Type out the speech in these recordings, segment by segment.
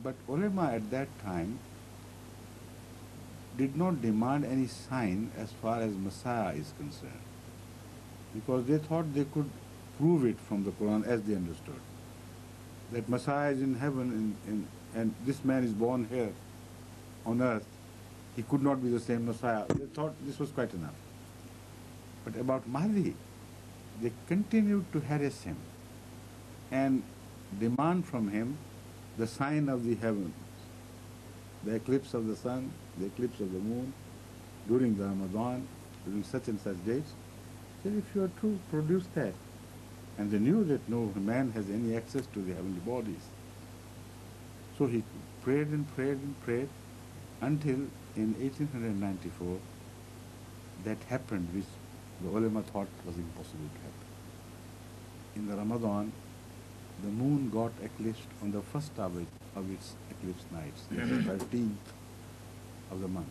But ulama at that time did not demand any sign as far as Messiah is concerned, because they thought they could prove it from the Quran as they understood. That Messiah is in heaven and this man is born here on earth. He could not be the same Messiah. They thought this was quite enough. But about Mahdi, they continued to harass him and demand from him the sign of the heavens, the eclipse of the sun, the eclipse of the moon, during the Ramadan, during such and such dates. Said, if you are true, produce that. And they knew that no man has any access to the heavenly bodies. So he prayed and prayed and prayed until in 1894 that happened, which the ulama thought was impossible to happen. In the Ramadan, the moon got eclipsed on the first of its eclipse nights, the 13th of the month.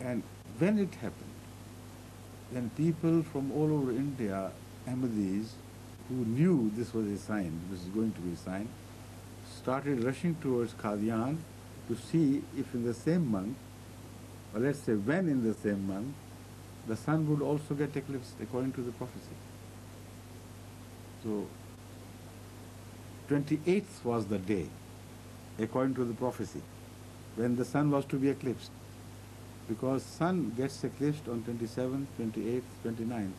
And when it happened, then people from all over India, Ahmadis, who knew this was a sign, this is going to be a sign, started rushing towards Qadian to see if in the same month, or let's say when in the same month, the sun would also get eclipsed according to the prophecy. So 28th was the day, according to the prophecy, when the sun was to be eclipsed. Because sun gets eclipsed on 27th, 28th, 29th.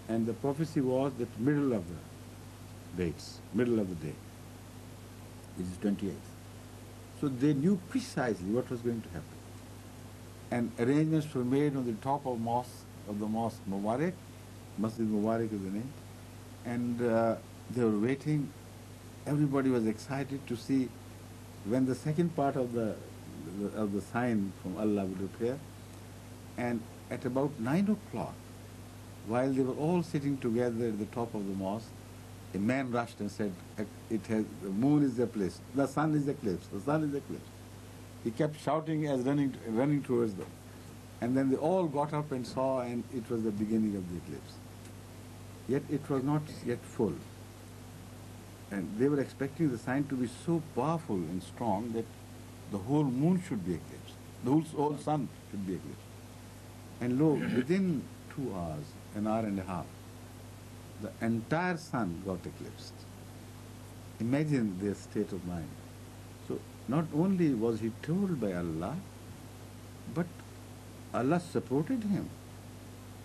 And the prophecy was that middle of the dates, middle of the day, which is 28th. So they knew precisely what was going to happen. And arrangements were made on the top of the mosque Mubarak, Masjid Mubarak is the name. And they were waiting. Everybody was excited to see when the second part of the sign from Allah would appear. And at about 9 o'clock, while they were all sitting together at the top of the mosque, a man rushed and said, the moon is eclipsed, the sun is eclipsed, the sun is eclipsed. He kept shouting as running towards them. And then they all got up and saw, and it was the beginning of the eclipse. Yet it was not yet full. And they were expecting the sign to be so powerful and strong that the whole moon should be eclipsed, the whole sun should be eclipsed. And lo, within 2 hours, an hour and a half, the entire sun got eclipsed. Imagine their state of mind. So not only was he told by Allah, but Allah supported him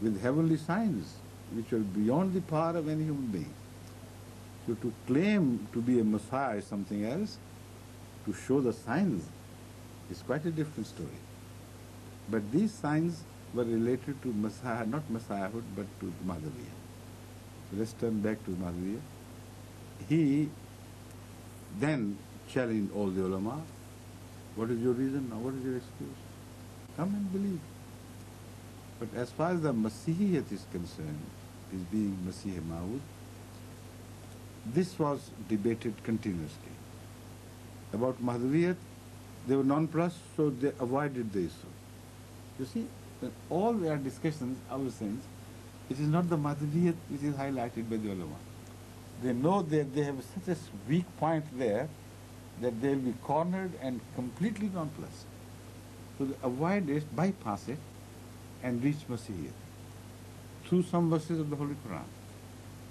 with heavenly signs which were beyond the power of any human being. So to claim to be a Messiah is something else. To show the signs is quite a different story. But these signs were related to Messiah, not Messiahhood, but to Mahdaviya. So let's turn back to Mahdaviya. He then challenged all the ulama. What is your reason now? What is your excuse? Come and believe. But as far as the Masihiyat is concerned, his being Masih Maud, this was debated continuously. About Mahdaviyat, they were nonplussed, so they avoided the issue. You see, in all their discussions, our sense, it is not the Mahdaviyat which is highlighted by the ulama. They know that they have such a weak point there that they will be cornered and completely nonplussed. So they avoid it, bypass it, and reach Masihiyat through some verses of the Holy Quran.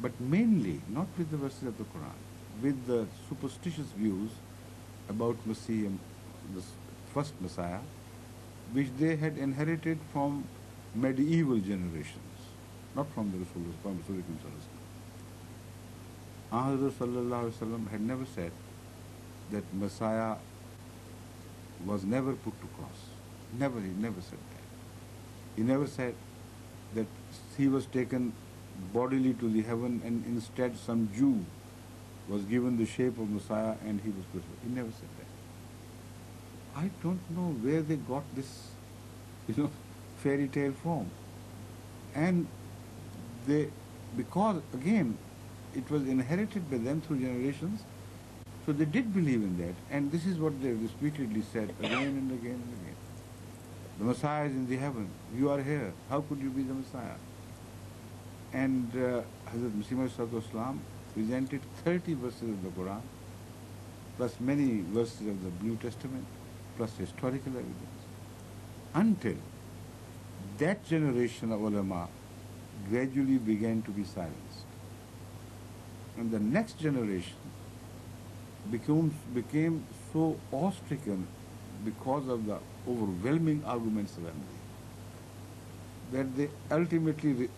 But mainly, not with the verses of the Quran, with the superstitious views about Messiah, the first Messiah, which they had inherited from medieval generations, not from the Rasulullah, from Rasulullah. Hadhrat Sallallahu Alaihi Wasallam had never said that Messiah was never put to cross. Never, he never said that. He never said that he was taken bodily to the heaven and instead some Jew was given the shape of Messiah and he was crucified. He never said that. I don't know where they got this, fairy tale from. And they, because again, it was inherited by them through generations, so they did believe in that. And this is what they repeatedly said again and again and again. The Messiah is in the heaven. You are here. How could you be the Messiah? And Hadhrat Masih IV presented 30 verses of the Quran plus many verses of the New Testament, plus historical evidence. Until that generation of ulama gradually began to be silenced. And the next generation became so awe-stricken because of the overwhelming arguments of Ahmadi that they ultimately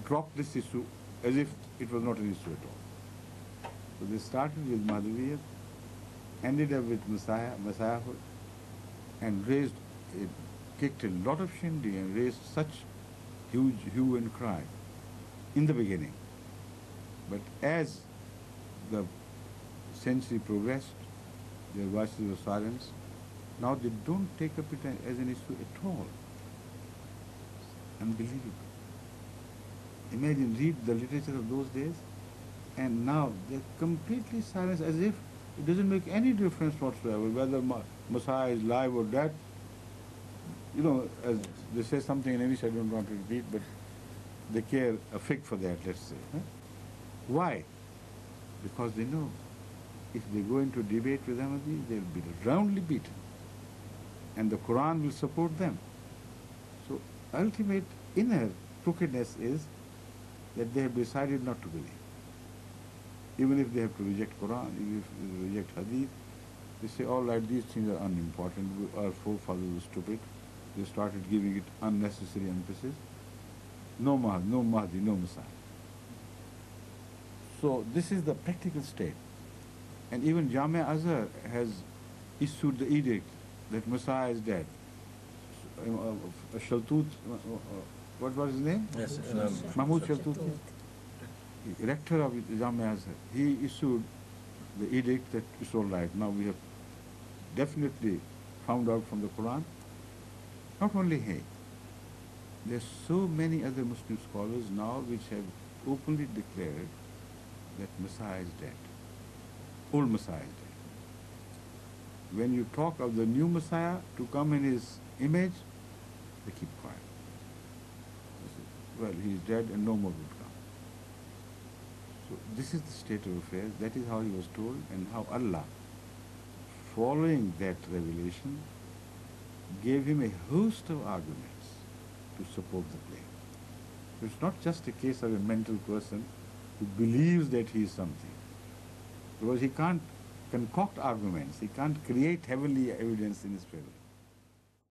dropped this issue as if it was not an issue at all. So they started with Madhaviyat, ended up with Messiahhood, and kicked a lot of shindy and raised such huge hue and cry in the beginning. But as the century progressed, their voices were silenced. Now they don't take up it as an issue at all. Unbelievable. Imagine, read the literature of those days, and now they're completely silenced as if it doesn't make any difference whatsoever whether Messiah is alive or dead. You know, as they say something in English, I don't want to repeat, but they care a fig for that, let's say. Huh? Why? Because they know if they go into debate with Ahmadi, they'll be roundly beaten. And the Quran will support them. So ultimate inner crookedness is that they have decided not to believe. Even if they have to reject Quran, even if they reject Hadith, they say, all right, these things are unimportant. Our forefathers were stupid. They started giving it unnecessary emphasis. No Mahdi, no Mahdi, no Messiah. So this is the practical state. And even Jamia Azhar has issued the edict that Messiah is dead. Shaltut, what was his name? Yes, Mahmud Shaltut, rector of Jamia Azhar. He issued the edict that it's all right. Now we have definitely found out from the Quran. Not only he, there are so many other Muslim scholars now which have openly declared that Messiah is dead. Old Messiah is dead. When you talk of the new Messiah to come in his image, they keep quiet. They say, well, he is dead and no more will come. So this is the state of affairs. That is how he was told, and how Allah, following that revelation, gave him a host of arguments to support the claim. So it's not just a case of a mental person who believes that he is something. Because he can't concoct arguments, he can't create heavenly evidence in his favor.